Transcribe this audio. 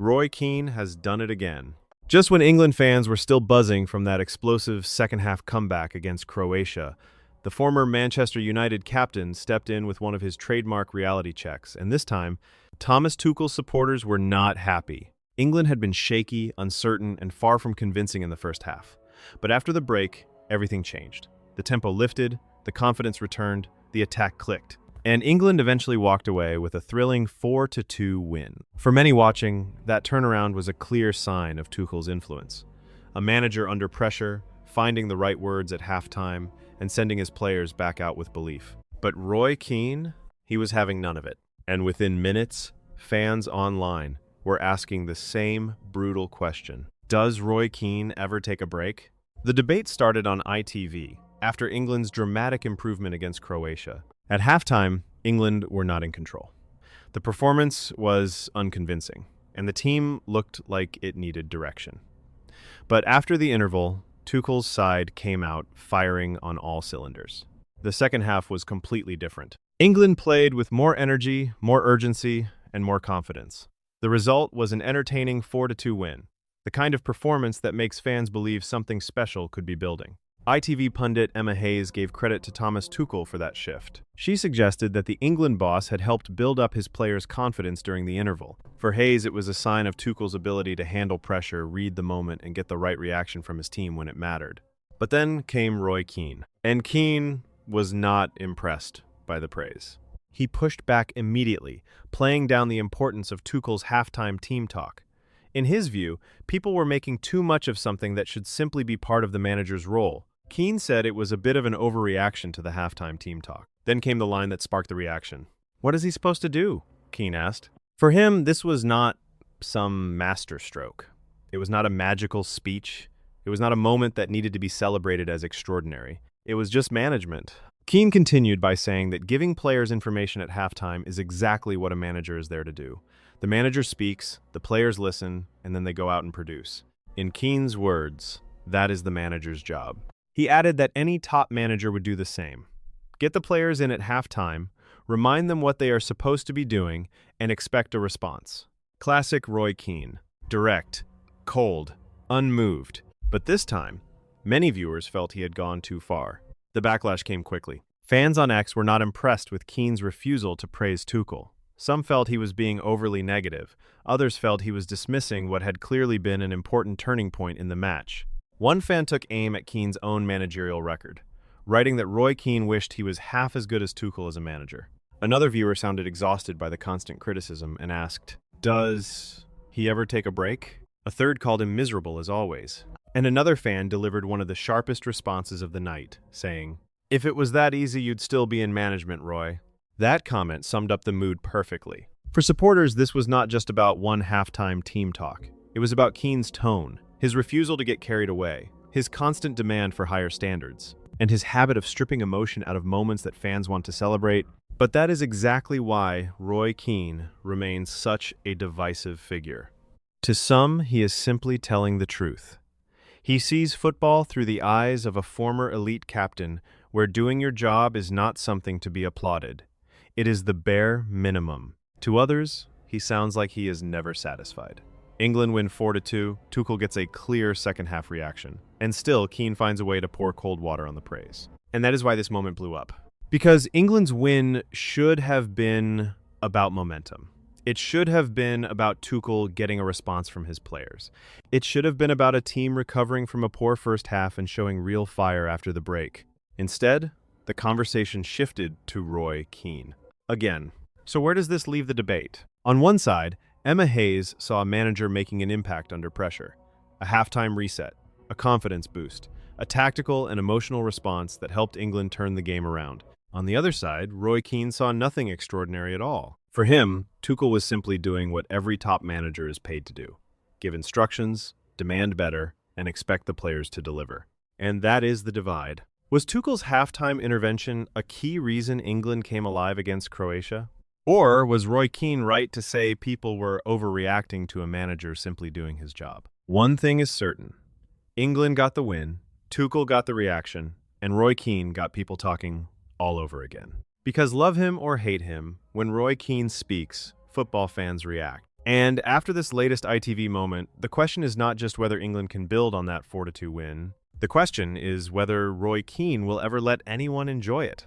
Roy Keane has done it again. Just when England fans were still buzzing from that explosive second-half comeback against Croatia, the former Manchester United captain stepped in with one of his trademark reality checks, and this time, Thomas Tuchel supporters were not happy. England had been shaky, uncertain, and far from convincing in the first half. But after the break, everything changed. The tempo lifted, the confidence returned, the attack clicked. And England eventually walked away with a thrilling 4-2 win. For many watching, that turnaround was a clear sign of Tuchel's influence. A manager under pressure, finding the right words at halftime, and sending his players back out with belief. But Roy Keane, he was having none of it. And within minutes, fans online were asking the same brutal question. Does Roy Keane ever take a break? The debate started on ITV after England's dramatic improvement against Croatia. At halftime, England were not in control. The performance was unconvincing, and the team looked like it needed direction. But after the interval, Tuchel's side came out firing on all cylinders. The second half was completely different. England played with more energy, more urgency, and more confidence. The result was an entertaining 4-2 win, the kind of performance that makes fans believe something special could be building. ITV pundit Emma Hayes gave credit to Thomas Tuchel for that shift. She suggested that the England boss had helped build up his players' confidence during the interval. For Hayes, it was a sign of Tuchel's ability to handle pressure, read the moment, and get the right reaction from his team when it mattered. But then came Roy Keane, and Keane was not impressed by the praise. He pushed back immediately, playing down the importance of Tuchel's halftime team talk. In his view, people were making too much of something that should simply be part of the manager's role. Keane said it was a bit of an overreaction to the halftime team talk. Then came the line that sparked the reaction. What is he supposed to do? Keane asked. For him, this was not some masterstroke. It was not a magical speech. It was not a moment that needed to be celebrated as extraordinary. It was just management. Keane continued by saying that giving players information at halftime is exactly what a manager is there to do. The manager speaks, the players listen, and then they go out and produce. In Keane's words, that is the manager's job. He added that any top manager would do the same. Get the players in at halftime, remind them what they are supposed to be doing, and expect a response. Classic Roy Keane. Direct, cold, unmoved. But this time, many viewers felt he had gone too far. The backlash came quickly. Fans on X were not impressed with Keane's refusal to praise Tuchel. Some felt he was being overly negative. Others felt he was dismissing what had clearly been an important turning point in the match. One fan took aim at Keane's own managerial record, writing that Roy Keane wished he was half as good as Tuchel as a manager. Another viewer sounded exhausted by the constant criticism and asked, does he ever take a break? A third called him miserable as always. And another fan delivered one of the sharpest responses of the night, saying, if it was that easy, you'd still be in management, Roy. That comment summed up the mood perfectly. For supporters, this was not just about one halftime team talk. It was about Keane's tone, his refusal to get carried away, his constant demand for higher standards, and his habit of stripping emotion out of moments that fans want to celebrate. But that is exactly why Roy Keane remains such a divisive figure. To some, he is simply telling the truth. He sees football through the eyes of a former elite captain, where doing your job is not something to be applauded. It is the bare minimum. To others, he sounds like he is never satisfied. England win 4-2, Tuchel gets a clear second-half reaction. And still, Keane finds a way to pour cold water on the praise. And that is why this moment blew up. Because England's win should have been about momentum. It should have been about Tuchel getting a response from his players. It should have been about a team recovering from a poor first half and showing real fire after the break. Instead, the conversation shifted to Roy Keane. Again. So where does this leave the debate? On one side, Emma Hayes saw a manager making an impact under pressure. A halftime reset, a confidence boost, a tactical and emotional response that helped England turn the game around. On the other side, Roy Keane saw nothing extraordinary at all. For him, Tuchel was simply doing what every top manager is paid to do. Give instructions, demand better, and expect the players to deliver. And that is the divide. Was Tuchel's halftime intervention a key reason England came alive against Croatia? Or was Roy Keane right to say people were overreacting to a manager simply doing his job? One thing is certain. England got the win, Tuchel got the reaction, and Roy Keane got people talking all over again. Because love him or hate him, when Roy Keane speaks, football fans react. And after this latest ITV moment, the question is not just whether England can build on that 4-2 win. The question is whether Roy Keane will ever let anyone enjoy it.